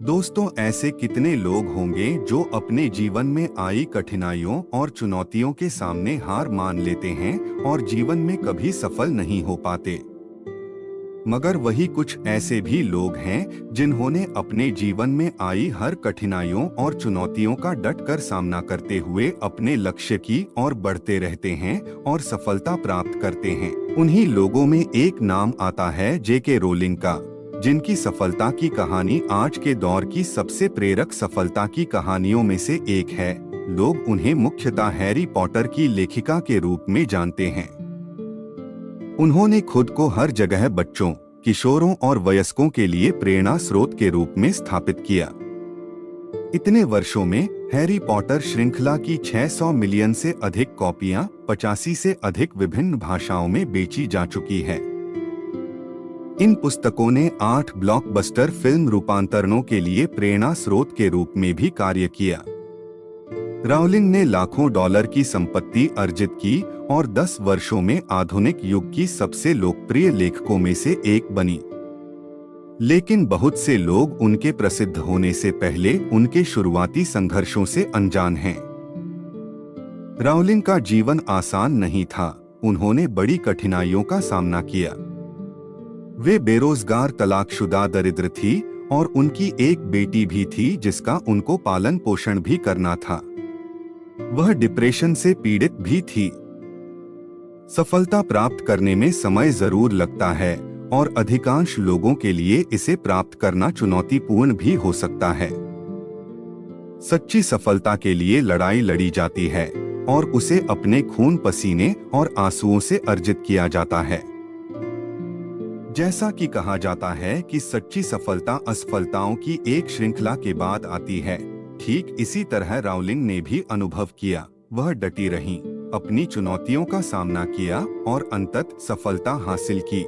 दोस्तों, ऐसे कितने लोग होंगे जो अपने जीवन में आई कठिनाइयों और चुनौतियों के सामने हार मान लेते हैं और जीवन में कभी सफल नहीं हो पाते। मगर वही कुछ ऐसे भी लोग हैं जिन्होंने अपने जीवन में आई हर कठिनाइयों और चुनौतियों का डट कर सामना करते हुए अपने लक्ष्य की ओर बढ़ते रहते हैं और सफलता प्राप्त करते हैं। उन्हीं लोगों में एक नाम आता है जेके रोलिंग का, जिनकी सफलता की कहानी आज के दौर की सबसे प्रेरक सफलता की कहानियों में से एक है। लोग उन्हें मुख्यतः हैरी पॉटर की लेखिका के रूप में जानते हैं। उन्होंने खुद को हर जगह बच्चों, किशोरों और वयस्कों के लिए प्रेरणा स्रोत के रूप में स्थापित किया। इतने वर्षों में हैरी पॉटर श्रृंखला की 600 मिलियन से अधिक कॉपियां 85 से अधिक विभिन्न भाषाओं में बेची जा चुकी है। इन पुस्तकों ने 8 ब्लॉकबस्टर फिल्म रूपांतरणों के लिए प्रेरणा स्रोत के रूप में भी कार्य किया। राउलिंग ने लाखों डॉलर की संपत्ति अर्जित की और 10 वर्षों में आधुनिक युग की सबसे लोकप्रिय लेखकों में से एक बनी। लेकिन बहुत से लोग उनके प्रसिद्ध होने से पहले उनके शुरुआती संघर्षों से अनजान हैं। राउलिंग का जीवन आसान नहीं था। उन्होंने बड़ी कठिनाइयों का सामना किया। वे बेरोजगार, तलाकशुदा, दरिद्र थी और उनकी एक बेटी भी थी जिसका उनको पालन पोषण भी करना था। वह डिप्रेशन से पीड़ित भी थी। सफलता प्राप्त करने में समय जरूर लगता है और अधिकांश लोगों के लिए इसे प्राप्त करना चुनौतीपूर्ण भी हो सकता है। सच्ची सफलता के लिए लड़ाई लड़ी जाती है और उसे अपने खून, पसीने और आंसुओं से अर्जित किया जाता है। जैसा कि कहा जाता है कि सच्ची सफलता असफलताओं की एक श्रृंखला के बाद आती है, ठीक इसी तरह राउलिंग ने भी अनुभव किया। वह डटी रहीं, अपनी चुनौतियों का सामना किया और अंततः सफलता हासिल की।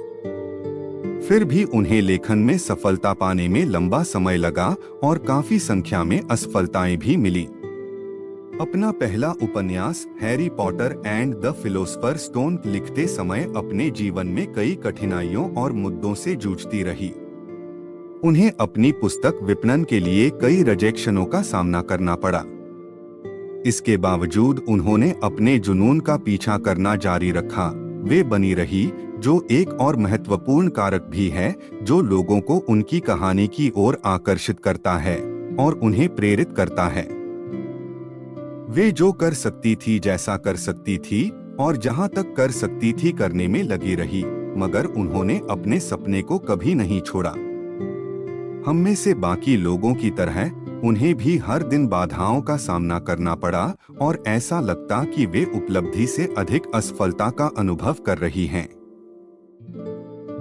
फिर भी उन्हें लेखन में सफलता पाने में लंबा समय लगा और काफी संख्या में असफलताएं भी मिली। अपना पहला उपन्यास Harry Potter and the philosopher stone लिखते समय अपने जीवन में कई कठिनाइयों और मुद्दों से जूझती रही। उन्हें अपनी पुस्तक विपणन के लिए कई रिजेक्शनों का सामना करना पड़ा। इसके बावजूद उन्होंने अपने जुनून का पीछा करना जारी रखा। वे बनी रही, जो एक और महत्वपूर्ण कारक भी है जो लोगों को उनकी कहानी की ओर आकर्षित करता है और उन्हें प्रेरित करता है। वे जो कर सकती थी, जैसा कर सकती थी और जहां तक कर सकती थी करने में लगी रही, मगर उन्होंने अपने सपने को कभी नहीं छोड़ा। हम में से बाकी लोगों की तरह उन्हें भी हर दिन बाधाओं का सामना करना पड़ा और ऐसा लगता कि वे उपलब्धि से अधिक असफलता का अनुभव कर रही हैं।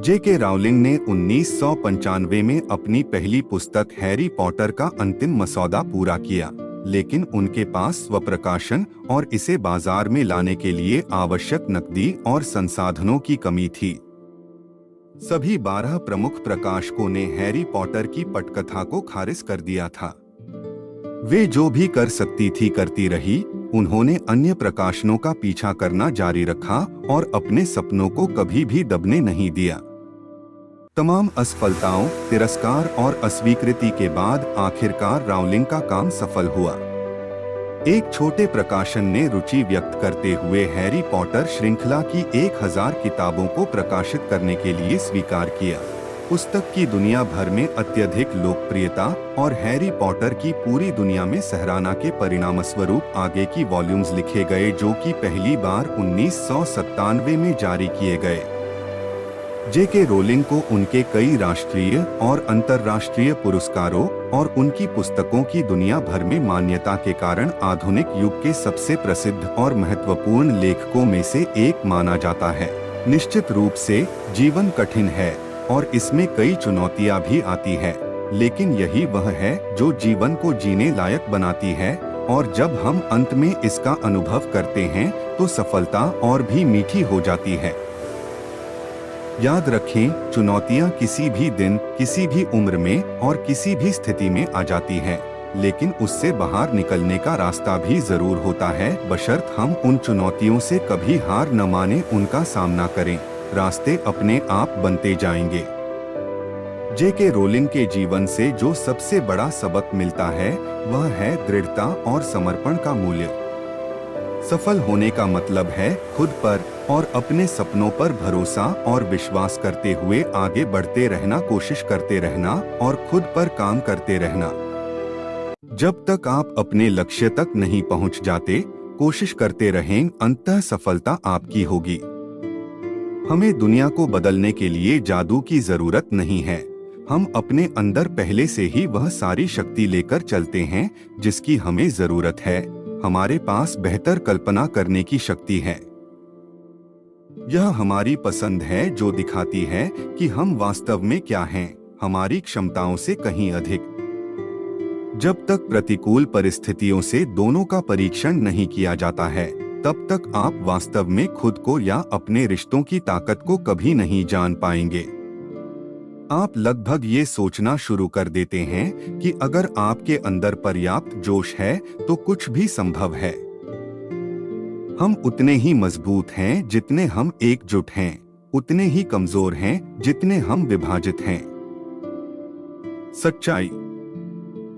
जेके राउलिंग ने 1995 में अपनी पहली पुस्तक हैरी पॉटर का अंतिम मसौदा पूरा किया, लेकिन उनके पास स्वप्रकाशन और इसे बाजार में लाने के लिए आवश्यक नकदी और संसाधनों की कमी थी। सभी 12 प्रमुख प्रकाशकों ने हैरी पॉटर की पटकथा को खारिज कर दिया था। वे जो भी कर सकती थी करती रही। उन्होंने अन्य प्रकाशनों का पीछा करना जारी रखा और अपने सपनों को कभी भी दबने नहीं दिया। तमाम असफलताओं, तिरस्कार और अस्वीकृति के बाद आखिरकार राउलिंग का काम सफल हुआ। एक छोटे प्रकाशन ने रुचि व्यक्त करते हुए हैरी पॉटर श्रृंखला की 1000 किताबों को प्रकाशित करने के लिए स्वीकार किया। पुस्तक की दुनिया भर में अत्यधिक लोकप्रियता और हैरी पॉटर की पूरी दुनिया में सराहना के परिणामस्वरूप आगे की वॉल्यूम्स लिखे गए, जो कि पहली बार 1997 में जारी किए गए। जेके रोलिंग को उनके कई राष्ट्रीय और अंतर्राष्ट्रीय पुरस्कारों और उनकी पुस्तकों की दुनिया भर में मान्यता के कारण आधुनिक युग के सबसे प्रसिद्ध और महत्वपूर्ण लेखकों में से एक माना जाता है। निश्चित रूप से जीवन कठिन है और इसमें कई चुनौतियां भी आती है, लेकिन यही वह है जो जीवन को जीने लायक बनाती है और जब हम अंत में इसका अनुभव करते हैं तो सफलता और भी मीठी हो जाती है। याद रखें, चुनौतियां किसी भी दिन, किसी भी उम्र में और किसी भी स्थिति में आ जाती हैं, लेकिन उससे बाहर निकलने का रास्ता भी जरूर होता है, बशर्ते हम उन चुनौतियों से कभी हार न माने, उनका सामना करें। रास्ते अपने आप बनते जाएंगे। जेके रोलिंग के जीवन से जो सबसे बड़ा सबक मिलता है वह है दृढ़ता और समर्पण का मूल्य। सफल होने का मतलब है खुद पर और अपने सपनों पर भरोसा और विश्वास करते हुए आगे बढ़ते रहना, कोशिश करते रहना और खुद पर काम करते रहना। जब तक आप अपने लक्ष्य तक नहीं पहुंच जाते, कोशिश करते रहें, अंततः सफलता आपकी होगी। हमें दुनिया को बदलने के लिए जादू की जरूरत नहीं है। हम अपने अंदर पहले से ही वह सारी शक्ति लेकर चलते हैं जिसकी हमें जरूरत है। हमारे पास बेहतर कल्पना करने की शक्ति है। यह हमारी पसंद है जो दिखाती है कि हम वास्तव में क्या हैं, हमारी क्षमताओं से कहीं अधिक। जब तक प्रतिकूल परिस्थितियों से दोनों का परीक्षण नहीं किया जाता है, तब तक आप वास्तव में खुद को या अपने रिश्तों की ताकत को कभी नहीं जान पाएंगे। आप लगभग ये सोचना शुरू कर देते हैं कि अगर आपके अंदर पर्याप्त जोश है तो कुछ भी संभव है। हम उतने ही मजबूत हैं जितने हम एकजुट हैं, उतने ही कमजोर हैं जितने हम विभाजित हैं। सच्चाई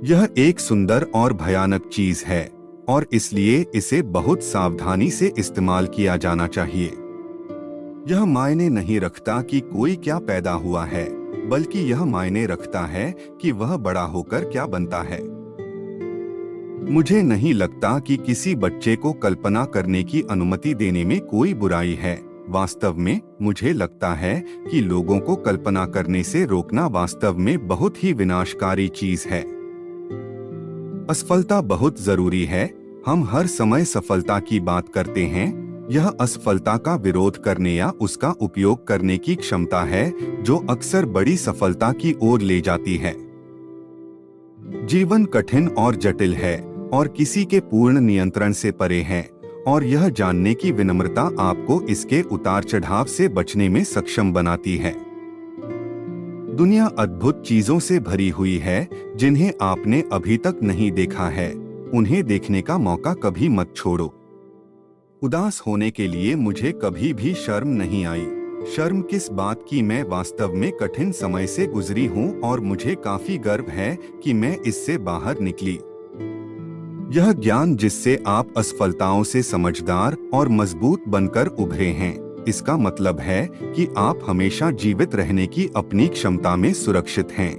यह एक सुंदर और भयानक चीज है और इसलिए इसे बहुत सावधानी से इस्तेमाल किया जाना चाहिए। यह मायने नहीं रखता कि कोई क्या पैदा हुआ है, बल्कि यह मायने रखता है कि वह बड़ा होकर क्या बनता है। मुझे नहीं लगता कि किसी बच्चे को कल्पना करने की अनुमति देने में कोई बुराई है। वास्तव में मुझे लगता है कि लोगों को कल्पना करने से रोकना वास्तव में बहुत ही विनाशकारी चीज है। असफलता बहुत जरूरी है। हम हर समय सफलता की बात करते हैं। यह असफलता का विरोध करने या उसका उपयोग करने की क्षमता है जो अक्सर बड़ी सफलता की ओर ले जाती है। जीवन कठिन और जटिल है और किसी के पूर्ण नियंत्रण से परे है, और यह जानने की विनम्रता आपको इसके उतार चढ़ाव से बचने में सक्षम बनाती है। दुनिया अद्भुत चीजों से भरी हुई है जिन्हें आपने अभी तक नहीं देखा है। उन्हें देखने का मौका कभी मत छोड़ो। उदास होने के लिए मुझे कभी भी शर्म नहीं आई। शर्म किस बात की मैं वास्तव में कठिन समय से गुजरी हूँ और मुझे काफी गर्व है कि मैं इससे बाहर निकली। यह ज्ञान जिससे आप असफलताओं से समझदार और मजबूत बनकर उभरे हैं, इसका मतलब है कि आप हमेशा जीवित रहने की अपनी क्षमता में सुरक्षित हैं।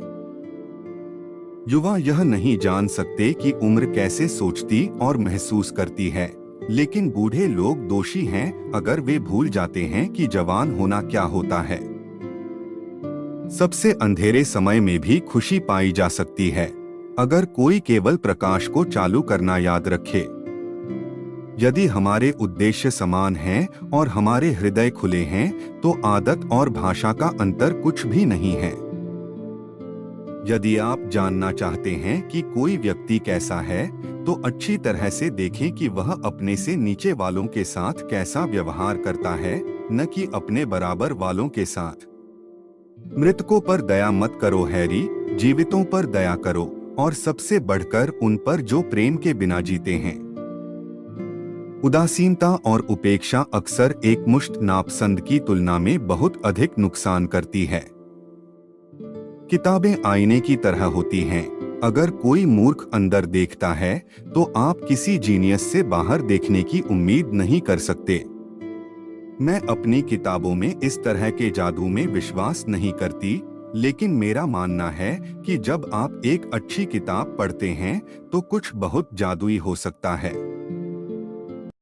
युवा यह नहीं जान सकते कि उम्र कैसे सोचती और महसूस करती है, लेकिन बूढ़े लोग दोषी हैं अगर वे भूल जाते हैं कि जवान होना क्या होता है। सबसे अंधेरे समय में भी खुशी पाई जा सकती है अगर कोई केवल प्रकाश को चालू करना याद रखे। यदि हमारे उद्देश्य समान हैं और हमारे हृदय खुले हैं, तो आदत और भाषा का अंतर कुछ भी नहीं है। यदि आप जानना चाहते हैं कि कोई व्यक्ति कैसा है, तो अच्छी तरह से देखें कि वह अपने से नीचे वालों के साथ कैसा व्यवहार करता है, न कि अपने बराबर वालों के साथ। मृतकों पर दया मत करो हैरी, जीवितों पर दया करो, और सबसे बढ़कर उन पर जो प्रेम के बिना जीते हैं। उदासीनता और उपेक्षा अक्सर एक मुश्त नापसंद की तुलना में बहुत अधिक नुकसान करती है। किताबें आईने की तरह होती हैं। अगर कोई मूर्ख अंदर देखता है, तो आप किसी जीनियस से बाहर देखने की उम्मीद नहीं कर सकते। मैं अपनी किताबों में इस तरह के जादू में विश्वास नहीं करती, लेकिन मेरा मानना है कि जब आप एक अच्छी किताब पढ़ते हैं, तो कुछ बहुत जादुई हो सकता है।